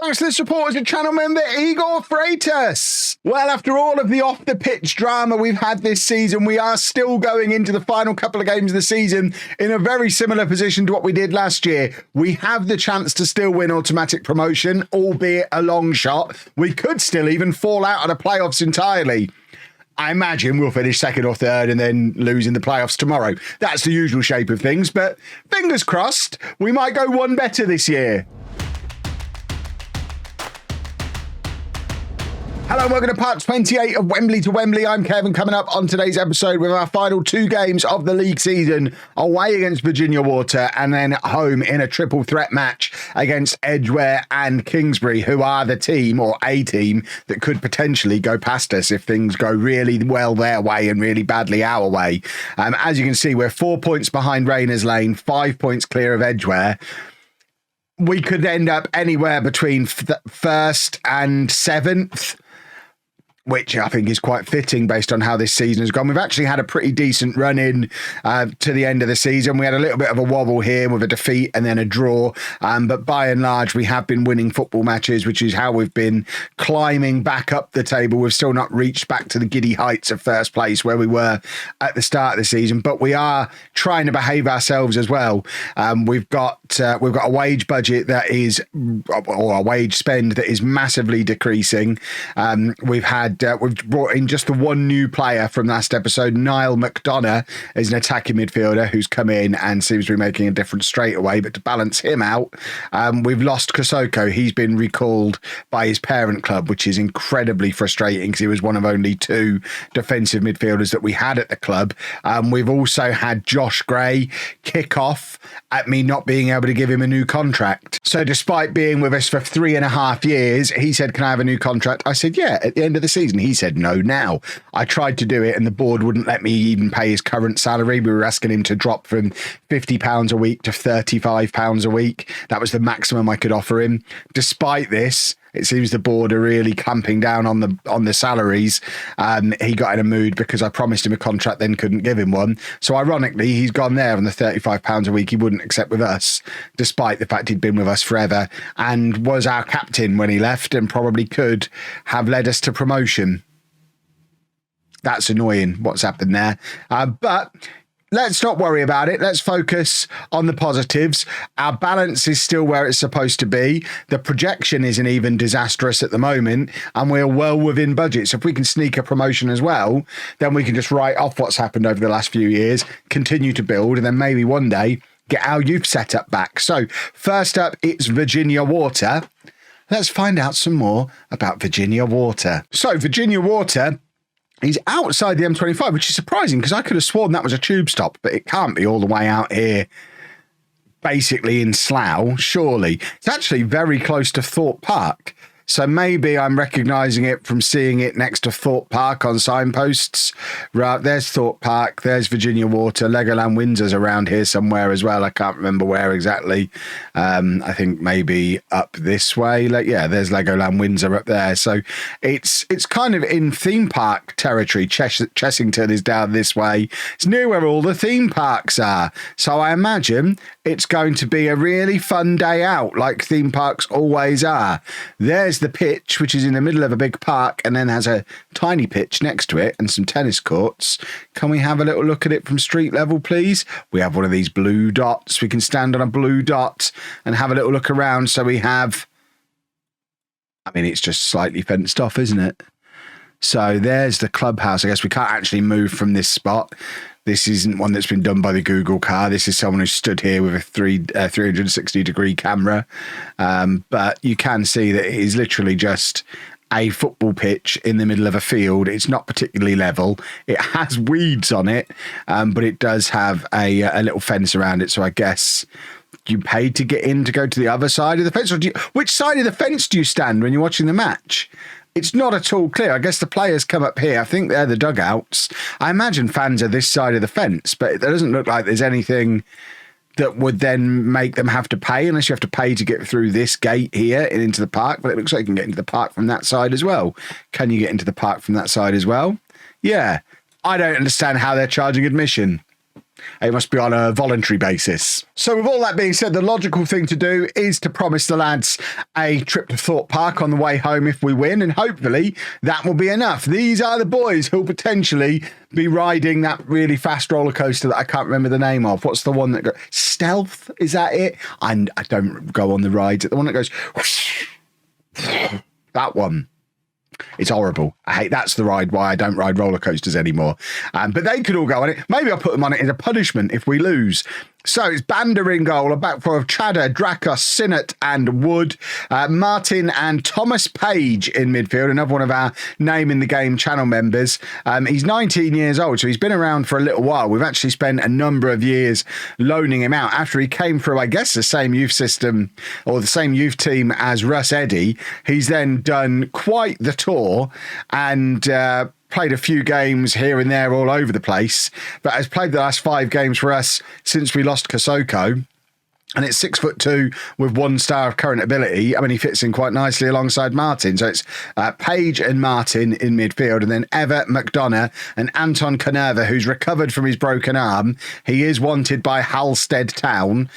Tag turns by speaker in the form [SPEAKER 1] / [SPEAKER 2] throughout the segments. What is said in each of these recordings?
[SPEAKER 1] Thanks to the supporters and channel member Igor Freitas. Well, after all of the off-the-pitch drama we've had this season, we are still going into the final couple of games of the season in a very similar position to what we did last year. We have the chance to still win automatic promotion, albeit a long shot. We could still even fall out of the playoffs entirely. I imagine we'll finish second or third and then lose in the playoffs tomorrow. That's the usual shape of things, but fingers crossed, we might go one better this year. Hello and welcome to part 28 of Wembley to Wembley. I'm Kevin, coming up on today's episode with our final two games of the league season, away against Virginia Water and then at home in a triple threat match against Edgware and Kingsbury, who are the team or a team that could potentially go past us if things go really well their way and really badly our way. As you can see, we're 4 points behind Rayners Lane, 5 points clear of Edgware. We could end up anywhere between first and seventh, which I think is quite fitting based on how this season has gone. We've actually had a pretty decent run in to the end of the season. We had a little bit of a wobble here with a defeat and then a draw. But by and large, we have been winning football matches, which is how we've been climbing back up the table. We've still not reached back to the giddy heights of first place where we were at the start of the season, but we are trying to behave ourselves as well. We've got a wage budget that is, or a wage spend that is massively decreasing. We've brought in just the one new player from last episode. Niall McDonough is an attacking midfielder who's come in and seems to be making a difference straight away. But to balance him out, we've lost Kosoko. He's been recalled by his parent club, which is incredibly frustrating because he was one of only two defensive midfielders that we had at the club. We've also had Josh Gray kick off at me not being able to give him a new contract. So despite being with us for 3.5 years, he said, "Can I have a new contract?" I said, "Yeah," at the end of the season. He said no now. I tried to do it and the board wouldn't let me even pay his current salary. We were asking him to drop from £50 a week to £35 a week. That was the maximum I could offer him. Despite this, it seems the board are really clamping down on the salaries. He got in a mood because I promised him a contract, then couldn't give him one. So ironically, he's gone there on the £35 a week he wouldn't accept with us, despite the fact he'd been with us forever and was our captain when he left and probably could have led us to promotion. That's annoying what's happened there. But let's not worry about it. Let's focus on the positives. Our balance is still where it's supposed to be. The projection isn't even disastrous at the moment, and we're well within budget. So if we can sneak a promotion as well, then we can just write off what's happened over the last few years, continue to build, and then maybe one day get our youth set up back. So first up, it's Virginia Water. Let's find out some more about Virginia Water. So Virginia Water is outside the M25, which is surprising because I could have sworn that was a tube stop, but it can't be all the way out here, basically in Slough, surely. It's actually very close to Thorpe Park. So maybe I'm recognising it from seeing it next to Thorpe Park on signposts. Right, there's Thorpe Park, there's Virginia Water, Legoland Windsor's around here somewhere as well. I can't remember where exactly. I think maybe up this way. Yeah, there's Legoland Windsor up there. So it's kind of in theme park territory. Chessington is down this way. It's near where all the theme parks are. So I imagine it's going to be a really fun day out, like theme parks always are. There's the pitch, which is in the middle of a big park and then has a tiny pitch next to it and some tennis courts. Can we have a little look at it from street level, please? We have one of these blue dots. We can stand on a blue dot and have a little look around. So we have, I mean, it's just slightly fenced off, isn't it? So there's the clubhouse. I guess we can't actually move from this spot. This isn't one that's been done by the Google car. This is someone who stood here with a 360-degree camera. But you can see that it is literally just a football pitch in the middle of a field. It's not particularly level. It has weeds on it, but it does have a little fence around it. So I guess you paid to get in to go to the other side of the fence. Or which side of the fence do you stand when you're watching the match? It's not at all clear. I guess the players come up here. I think they're the dugouts. I imagine fans are this side of the fence, but it doesn't look like there's anything that would then make them have to pay, unless you have to pay to get through this gate here and into the park. But it looks like you can get into the park from that side as well. Can you get into the park from that side as well? Yeah. I don't understand how they're charging admission. It must be on a voluntary basis. So with all that being said, the logical thing to do is to promise the lads a trip to Thorpe Park on the way home if we win, and hopefully that will be enough. These are the boys who'll potentially be riding that really fast roller coaster that I can't remember the name of. What's the one that goes... Stealth? Is that it? And I don't go on the rides. The one that goes... whoosh, that one. It's horrible. I hate that's the ride why I don't ride roller coasters anymore. But they could all go on it. Maybe I'll put them on it as a punishment if we lose. So it's Banda in goal, a back four of Chadder, Drakos, Sinnott and Wood. Martin and Thomas Page in midfield, another one of our Name in the Game channel members. He's 19 years old, so he's been around for a little while. We've actually spent a number of years loaning him out after he came through, I guess, the same youth system or the same youth team as Russ Eddy. He's then done quite the tour and played a few games here and there all over the place, but has played the last 5 games for us since we lost Kosoko. And it's 6'2" with 1 star of current ability. I mean, he fits in quite nicely alongside Martin. So it's Page and Martin in midfield, and then Everett, McDonough and Anton Canerva, who's recovered from his broken arm. He is wanted by Halstead Town.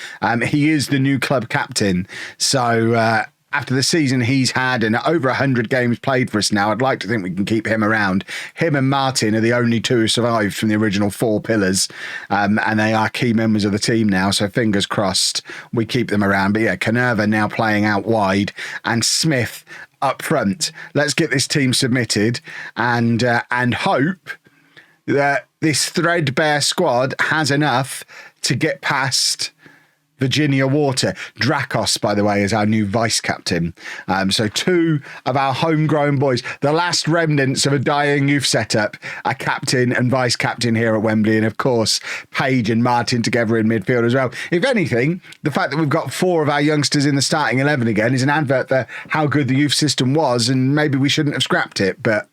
[SPEAKER 1] He is the new club captain. So after the season he's had and over 100 games played for us now, I'd like to think we can keep him around. Him and Martin are the only 2 who survived from the original 4 pillars, and they are key members of the team now, so fingers crossed we keep them around. But yeah, Canerva now playing out wide and Smith up front. Let's get this team submitted and hope that this threadbare squad has enough to get past Virginia Water. Drakos, by the way, is our new vice captain. So 2 of our homegrown boys, the last remnants of a dying youth setup, a captain and vice captain here at Wembley. And of course, Page and Martin together in midfield as well. If anything, the fact that we've got 4 of our youngsters in the starting 11 again is an advert for how good the youth system was, and maybe we shouldn't have scrapped it. But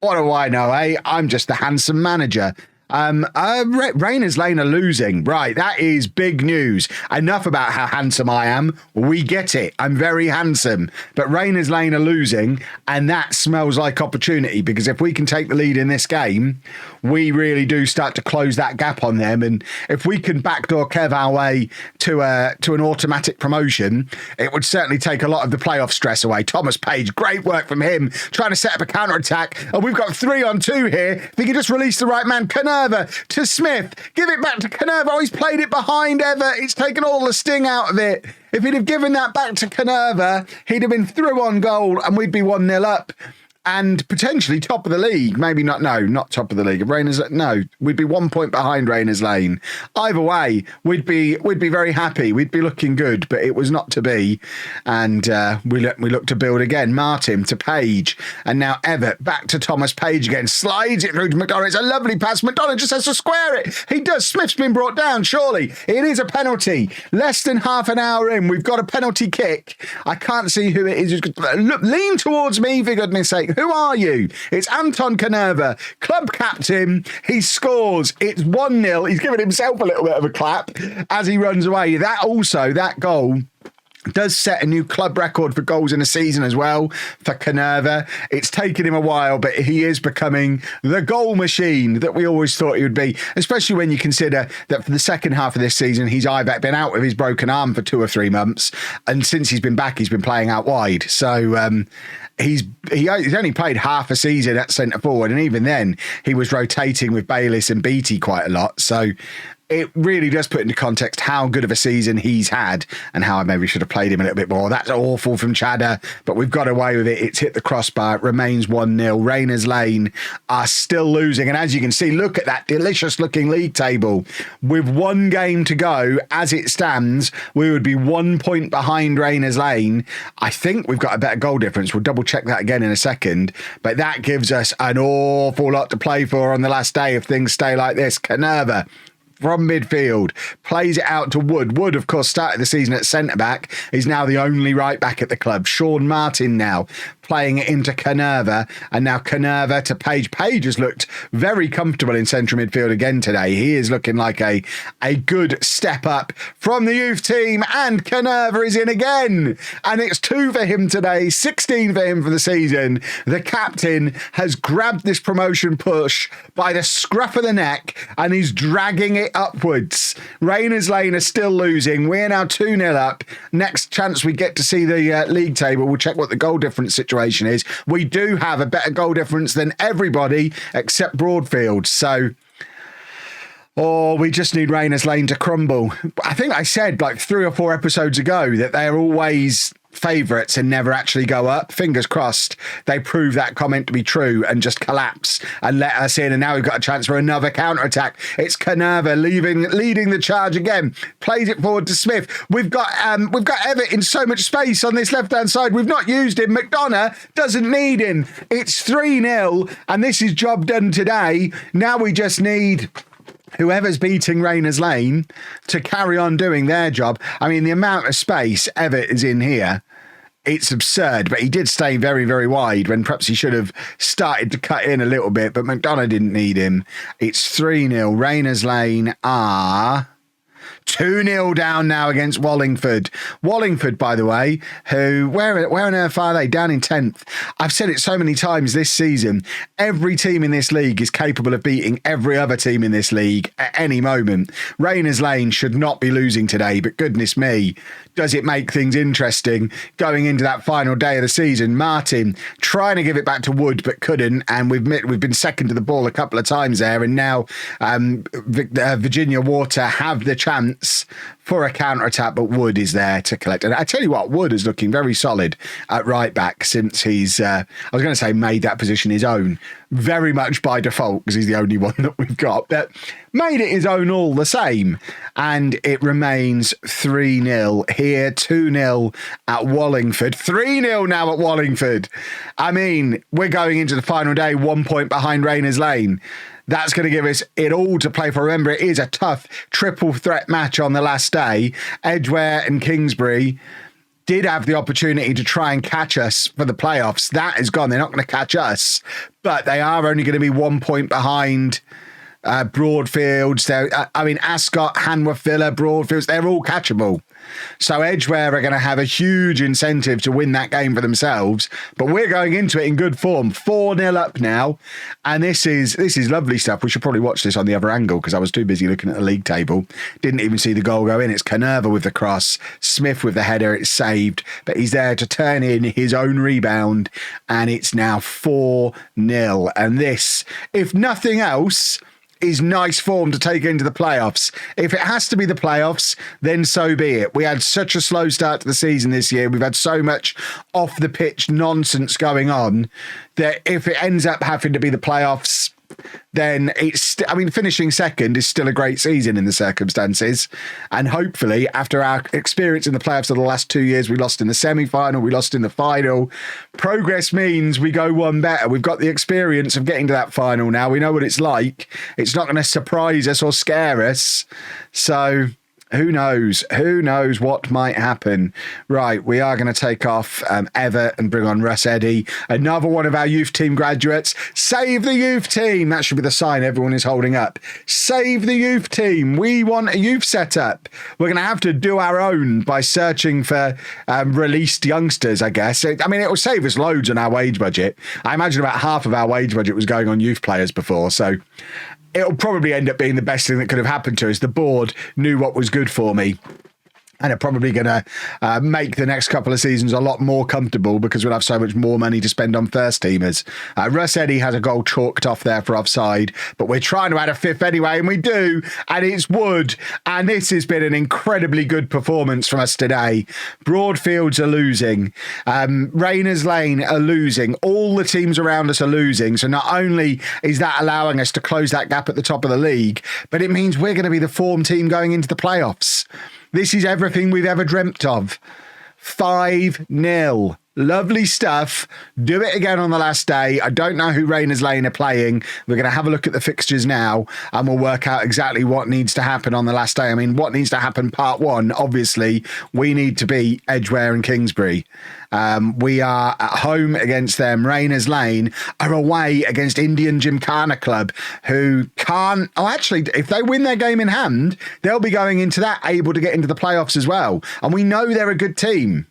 [SPEAKER 1] what do I know, eh? I'm just the handsome manager. Rayners Lane are losing. Right, that is big news. Enough about how handsome I am. We get it. I'm very handsome. But Rayners Lane are losing, and that smells like opportunity, because if we can take the lead in this game, we really do start to close that gap on them. And if we can backdoor KEV our way to an automatic promotion, it would certainly take a lot of the playoff stress away. Thomas Page, great work from him, trying to set up a counter-attack. And we've got 3-on-2 here. If he can just release the right man, Canerva to Smith. Give it back to Canerva. Oh, he's played it behind Everett. It's taken all the sting out of it. If he'd have given that back to Canerva, he'd have been through on goal and we'd be 1-0 up. And potentially top of the league. Maybe not, no, not top of the league. We'd be 1 point behind Rayners Lane. Either way, we'd be very happy. We'd be looking good, but it was not to be. And we look to build again. Martin to Page, and now Everett back to Thomas Page again. Slides it through to McDonough. It's a lovely pass. McDonough just has to square it. He does. Smith's been brought down. Surely it is a penalty. Less than half an hour in, we've got a penalty kick. I can't see who it is. Look, lean towards me, for goodness sake. Who are you? It's Anton Canerva, club captain. He scores. It's 1-0. He's given himself a little bit of a clap as he runs away. That goal does set a new club record for goals in a season as well for Canerva. It's taken him a while, but he is becoming the goal machine that we always thought he would be, especially when you consider that for the second half of this season, he's either been out with his broken arm for 2 or 3 months, and since he's been back, he's been playing out wide. So he's only played half a season at centre forward, and even then he was rotating with Bayliss and Beattie quite a lot. So it really does put into context how good of a season he's had and how I maybe should have played him a little bit more. That's awful from Chadder, but we've got away with it. It's hit the crossbar. It remains 1-0. Rayners Lane are still losing. And as you can see, look at that delicious looking league table. With 1 game to go, as it stands, we would be 1 point behind Rayners Lane. I think we've got a better goal difference. We'll double check that again in a second. But that gives us an awful lot to play for on the last day if things stay like this. Canerva from midfield plays it out to Wood. Wood, of course, started the season at centre-back. He's now the only right-back at the club. Sean Martin now playing it into Canerva, and now Canerva to Page. Page has looked very comfortable in central midfield again today. He is looking like a good step up from the youth team, and Canerva is in again, and it's 2 for him today, 16 for him for the season. The captain has grabbed this promotion push by the scruff of the neck, and he's dragging it upwards. Rayners Lane are still losing. We're now 2-0 up. Next chance we get to see the league table, we'll check what the goal difference situation is. We do have a better goal difference than everybody except Broadfield. So, we just need Rayners Lane to crumble. I think I said like 3 or 4 episodes ago that they're always favourites and never actually go up. Fingers crossed they prove that comment to be true and just collapse and let us in. And now we've got a chance for another counter-attack. It's Canerva leading the charge again. Plays it forward to Smith. We've got Everett in so much space on this left-hand side. We've not used him. McDonough doesn't need him. It's 3-0 and this is job done today. Now we just need whoever's beating Rayners Lane to carry on doing their job. I mean, the amount of space Everett is in here, it's absurd, but he did stay very, very wide when perhaps he should have started to cut in a little bit, but McDonough didn't need him. It's 3-0. Rayners Lane are 2-0 down now against Wallingford. Wallingford, by the way, who, where on earth are they? Down in 10th. I've said it so many times this season. Every team in this league is capable of beating every other team in this league at any moment. Rayners Lane should not be losing today, but goodness me, does it make things interesting going into that final day of the season. Martin trying to give it back to Wood, but couldn't, and we've been second to the ball a couple of times there, and now Virginia Water have the chance for a counter-attack, but Wood is there to collect. And I tell you what, Wood is looking very solid at right back since he's, I was going to say made that position his own, very much by default because he's the only one that we've got, but made it his own all the same. And it remains 3-0 here, 2-0 at Wallingford, 3-0 now at Wallingford. I mean, we're going into the final day 1 point behind Rayners Lane. That's going to give us it all to play for. Remember, it is a tough triple threat match on the last day. Edgware and Kingsbury did have the opportunity to try and catch us for the playoffs. That is gone. They're not going to catch us, but they are only going to be 1 point behind Broadfields. Ascot, Hanworth Villa, Broadfields, they're all catchable. So Edgware are going to have a huge incentive to win that game for themselves. But we're going into it in good form. 4-0 up now. And this is lovely stuff. We should probably watch this on the other angle because I was too busy looking at the league table. Didn't even see the goal go in. It's Canerva with the cross. Smith with the header. It's saved. But he's there to turn in his own rebound. And it's now 4-0. And this, if nothing else, is nice form to take into the playoffs. If it has to be the playoffs, then so be it. We had such a slow start to the season this year. We've had so much off the pitch nonsense going on that if it ends up having to be the playoffs, then finishing second is still a great season in the circumstances. And hopefully, after our experience in the playoffs of the last 2 years, we lost in the semi-final, we lost in the final. Progress means we go one better. We've got the experience of getting to that final now. We know what it's like. It's not going to surprise us or scare us. So who knows? Who knows what might happen? Right, we are going to take off Everett and bring on Russ Eddy, another one of our youth team graduates. Save the youth team. That should be the sign everyone is holding up. Save the youth team. We want a youth setup. We're going to have to do our own by searching for released youngsters, I guess. I mean, it will save us loads on our wage budget. I imagine about half of our wage budget was going on youth players before, so it'll probably end up being the best thing that could have happened to us. The board knew what was good for me and are probably going to make the next couple of seasons a lot more comfortable because we'll have so much more money to spend on first teamers. Russ Eddy has a goal chalked off there for offside, but we're trying to add a fifth anyway, and we do, and it's Wood. And this has been an incredibly good performance from us today. Broadfields are losing. Rayners Lane are losing. All the teams around us are losing. So not only is that allowing us to close that gap at the top of the league, but it means we're going to be the form team going into the playoffs. This is everything we've ever dreamt of. 5-0. Lovely stuff. Do it again on the last day. I don't know who Rayners Lane are playing. We're going to have a look at the fixtures now and we'll work out exactly what needs to happen on the last day. I mean, what needs to happen part one, obviously, we need to beat Edgware and Kingsbury. We are at home against them. Rayners Lane are away against Indian Gymkhana Club, who can't... Oh, actually, if they win their game in hand, they'll be going into that able to get into the playoffs as well. And we know they're a good team.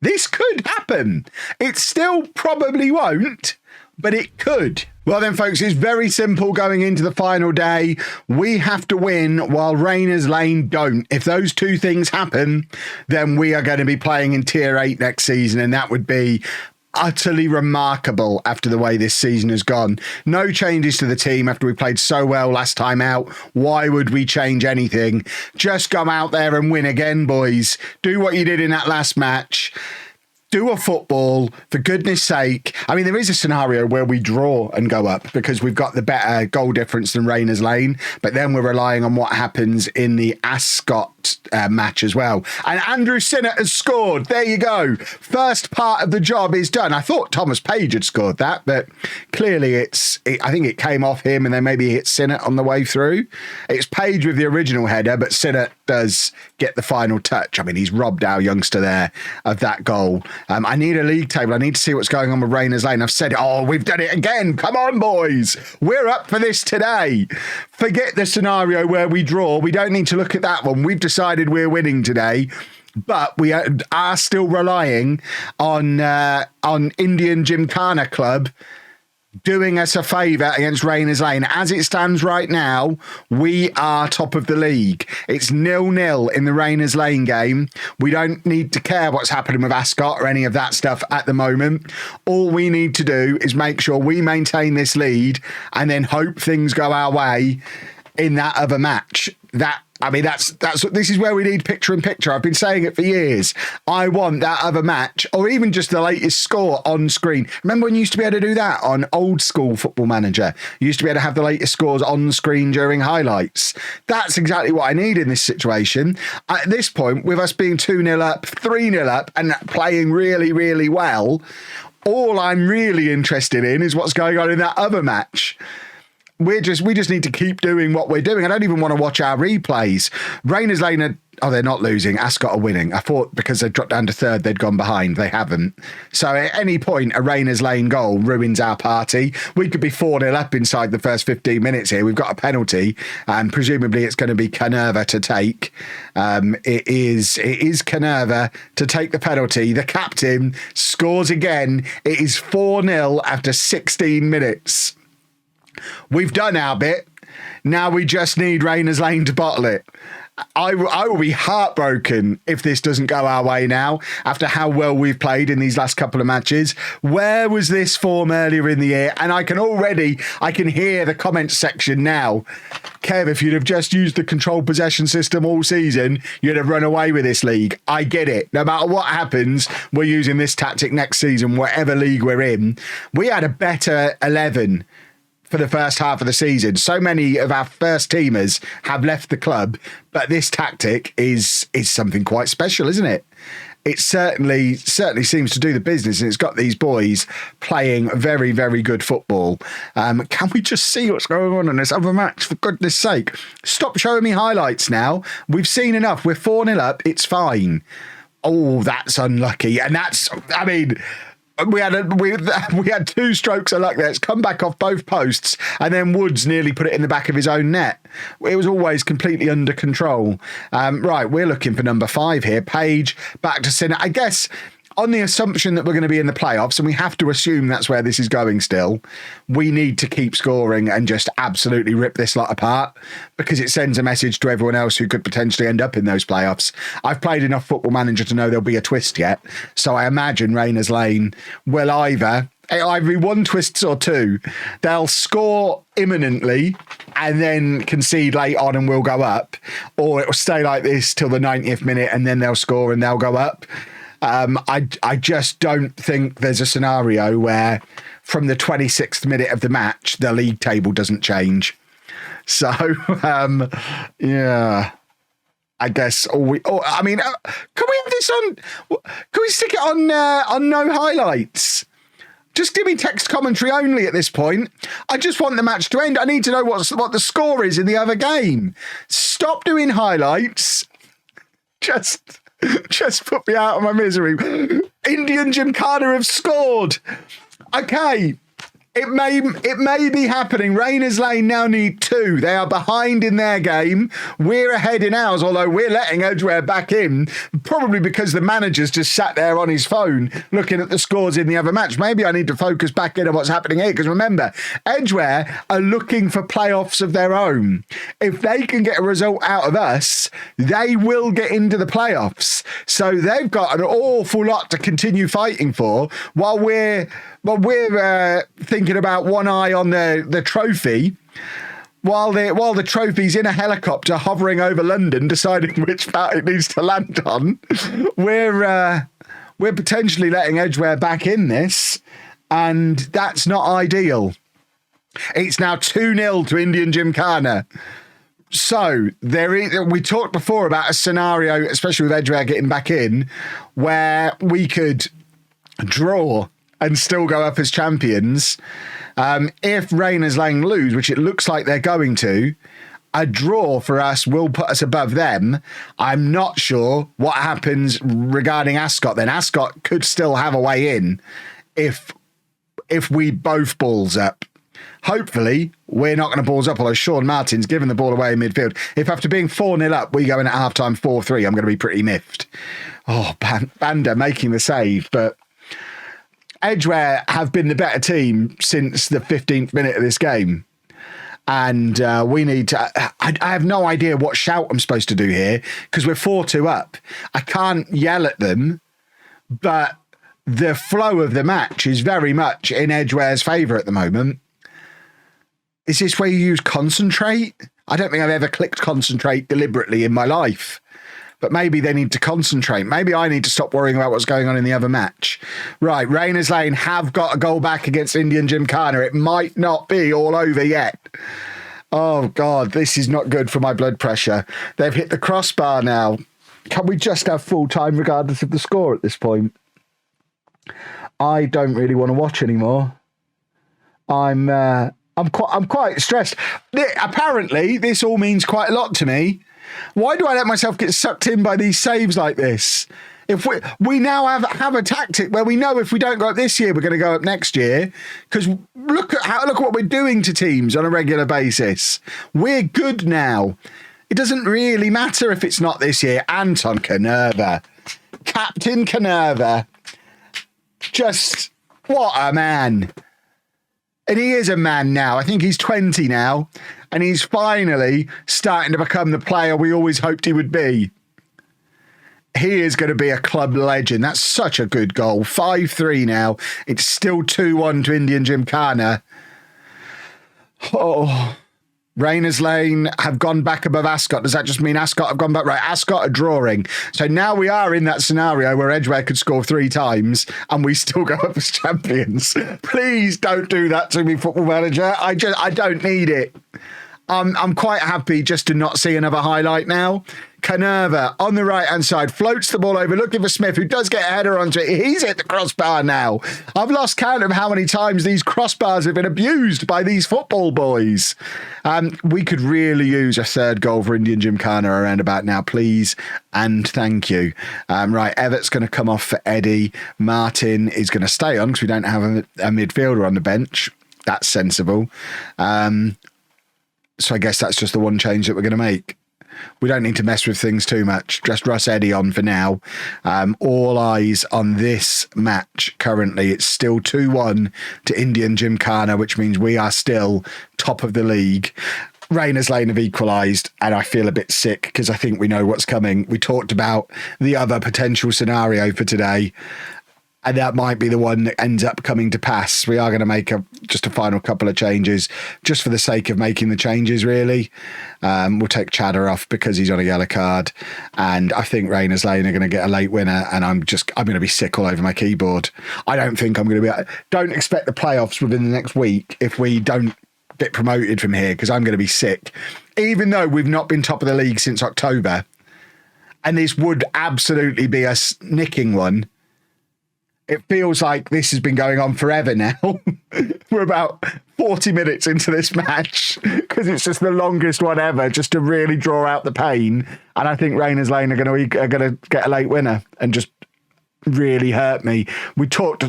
[SPEAKER 1] This could happen. It still probably won't, but it could. Well then, folks, it's very simple going into the final day. We have to win while Rayners Lane don't. If those two things happen, then we are going to be playing in Tier 8 next season, and that would be utterly remarkable after the way this season has gone. No changes to the team after we played so well last time out. Why would we change anything? Just come out there and win again, boys. Do what you did in that last match. Do a football, for goodness sake. I mean, there is a scenario where we draw and go up because we've got the better goal difference than Rayners Lane, but then we're relying on what happens in the Ascot match as well. And Andrew Sinnott has scored. There you go. First part of the job is done. I thought Thomas Page had scored that, but clearly I think it came off him and then maybe hit Sinnott on the way through. It's Page with the original header, but Sinnott does get the final touch. I mean, he's robbed our youngster there of that goal. I need a league table. I need to see what's going on with Rayners Lane. I've said, we've done it again. Come on, boys. We're up for this today. Forget the scenario where we draw. We don't need to look at that one. We've decided we're winning today. But we are still relying on Indian Gymkhana Club doing us a favour against Rayners Lane. As it stands right now, we are top of the league. It's 0-0 in the Rayners Lane game. We don't need to care what's happening with Ascot or any of that stuff at the moment. All we need to do is make sure we maintain this lead and then hope things go our way in that other match. This is where we need picture in picture. I've been saying it for years. I want that other match, or even just the latest score on screen. Remember when you used to be able to do that on old school Football Manager? You used to be able to have the latest scores on screen during highlights. That's exactly what I need in this situation. At this point, with us being 2-0 up, 3-0 up, and playing really, really well, all I'm really interested in is what's going on in that other match. We just need to keep doing what we're doing. I don't even want to watch our replays. Rayners Lane they're not losing. Ascot are winning. I thought because they dropped down to third, they'd gone behind. They haven't. So at any point, a Rayners Lane goal ruins our party. We could be 4-0 up inside the first 15 minutes here. We've got a penalty, and presumably it's going to be Canerva to take. It is Canerva to take the penalty. The captain scores again. It is 4-0 after 16 minutes. We've done our bit. Now we just need Rayners Lane to bottle it. I will be heartbroken if this doesn't go our way now, after how well we've played in these last couple of matches. Where was this form earlier in the year? And I can hear the comments section now. Kev, if you'd have just used the controlled possession system all season, you'd have run away with this league. I get it. No matter what happens, we're using this tactic next season, whatever league we're in. We had a better 11 for the first half of the season. So many of our first teamers have left the club, but this tactic is something quite special, isn't it? It certainly seems to do the business, and it's got these boys playing very, very good football. Can we just see what's going on in this other match, for goodness sake? Stop showing me highlights now. We've seen enough. We're 4-0 up. It's fine. Oh, that's unlucky. And we had two strokes of luck there. It's come back off both posts, and then Woods nearly put it in the back of his own net. It was always completely under control. Right, we're looking for number 5 here. Page back to Sinnott. I guess on the assumption that we're going to be in the playoffs, and we have to assume that's where this is going still, we need to keep scoring and just absolutely rip this lot apart, because it sends a message to everyone else who could potentially end up in those playoffs. I've played enough Football Manager to know there'll be a twist yet, so I imagine Rayners Lane will either be one twist or two. They'll score imminently and then concede late on and we'll go up, or it will stay like this till the 90th minute and then they'll score and they'll go up. I just don't think there's a scenario where from the 26th minute of the match, the league table doesn't change. So, yeah. I guess. Can we have this on? Can we stick it on no highlights? Just give me text commentary only at this point. I just want the match to end. I need to know what the score is in the other game. Stop doing highlights. Just put me out of my misery. Indian Gymkhana have scored. Okay. It may be happening. Rayners Lane now need 2. They are behind in their game. We're ahead in ours, although we're letting Edgware back in, probably because the manager's just sat there on his phone looking at the scores in the other match. Maybe I need to focus back in on what's happening here, because remember, Edgware are looking for playoffs of their own. If they can get a result out of us, they will get into the playoffs. So they've got an awful lot to continue fighting for while we're thinking about one eye on the trophy, while the trophy's in a helicopter hovering over London, deciding which part it needs to land on. We're potentially letting Edgware back in this, and that's not ideal. It's now 2-0 to Indian Gymkhana. So we talked before about a scenario, especially with Edgware getting back in, where we could draw and still go up as champions. If Rayners Lane lose, which it looks like they're going to, a draw for us will put us above them. I'm not sure what happens regarding Ascot. Then Ascot could still have a way in if we both balls up. Hopefully, we're not going to balls up, although Sean Martin's given the ball away in midfield. If after being 4-0 up, we go in at half-time 4-3, I'm going to be pretty miffed. Oh, Banda making the save, but Edgware have been the better team since the 15th minute of this game. And we need to... I have no idea what shout I'm supposed to do here, because we're 4-2 up. I can't yell at them, but the flow of the match is very much in Edgware's favour at the moment. Is this where you use concentrate? I don't think I've ever clicked concentrate deliberately in my life. But maybe they need to concentrate. Maybe I need to stop worrying about what's going on in the other match. Right, Rayners Lane have got a goal back against Indian Gymkhana. It might not be all over yet. Oh, God, this is not good for my blood pressure. They've hit the crossbar now. Can we just have full time regardless of the score at this point? I don't really want to watch anymore. I'm quite stressed. Apparently, this all means quite a lot to me. Why do I let myself get sucked in by these saves like this? If we now have a tactic where we know if we don't go up this year, we're going to go up next year. Because look at what we're doing to teams on a regular basis. We're good now. It doesn't really matter if it's not this year. Anton Canerva, Captain Canerva, just what a man. And he is a man now. I think he's 20 now. And he's finally starting to become the player we always hoped he would be. He is going to be a club legend. That's such a good goal. 5-3 now. It's still 2-1 to Indian Gymkhana. Oh, Rayners Lane have gone back above Ascot. Does that just mean Ascot have gone back? Right, Ascot are drawing. So now we are in that scenario where Edgware could score 3 times and we still go up as champions. Please don't do that to me, Football Manager. I don't need it. I'm quite happy just to not see another highlight now. Canerva on the right-hand side floats the ball over, looking for Smith, who does get a header onto it. He's hit the crossbar now. I've lost count of how many times these crossbars have been abused by these football boys. We could really use a third goal for Indian Gymkhana around about now, please and thank you. Right, Everett's going to come off for Eddie. Martin is going to stay on because we don't have a midfielder on the bench. That's sensible. So I guess that's just the one change that we're going to make. We don't need to mess with things too much. Just Russ Eddy on for now. All eyes on this match currently. It's still 2-1 to Indian Gymkhana, which means we are still top of the league. Rayners Lane have equalised, and I feel a bit sick because I think we know what's coming. We talked about the other potential scenario for today, and that might be the one that ends up coming to pass. We are going to make just a final couple of changes, just for the sake of making the changes, really. We'll take Chadder off because he's on a yellow card. And I think Rayners Lane are going to get a late winner, and I'm going to be sick all over my keyboard. I don't think I'm going to be... Don't expect the playoffs within the next week if we don't get promoted from here, because I'm going to be sick. Even though we've not been top of the league since October, and this would absolutely be us nicking one. It feels like this has been going on forever now. We're about 40 minutes into this match because it's just the longest one ever, just to really draw out the pain. And I think Rainers Lane are going to get a late winner and just really hurt me. We talked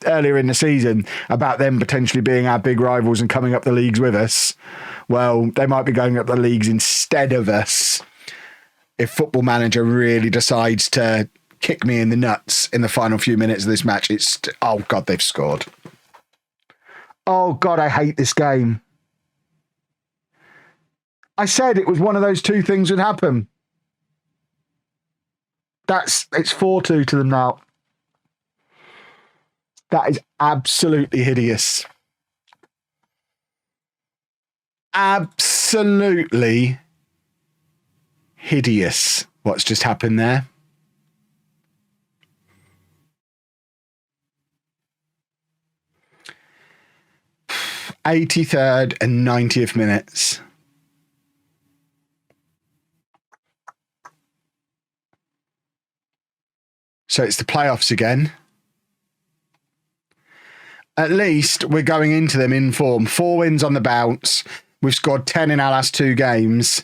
[SPEAKER 1] earlier in the season about them potentially being our big rivals and coming up the leagues with us. Well, they might be going up the leagues instead of us if Football Manager really decides to kick me in the nuts in the final few minutes of this match. Oh God, they've scored. Oh God, I hate this game. I said it was one of those two things would happen. It's 4-2 to them now. That is absolutely hideous. Absolutely hideous what's just happened there. '83rd and 90th minutes. So it's the playoffs again. At least we're going into them in form. 4 wins on the bounce. We've scored 10 in our last 2 games.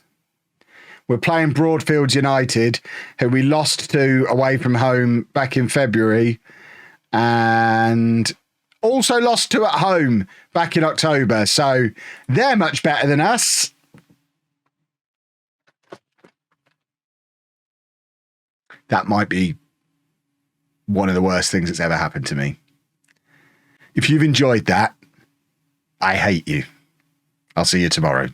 [SPEAKER 1] We're playing Broadfields United, who we lost to away from home back in February, and also lost to at home back in October. So they're much better than us. That might be one of the worst things that's ever happened to me. If you've enjoyed that, I hate you. I'll see you tomorrow.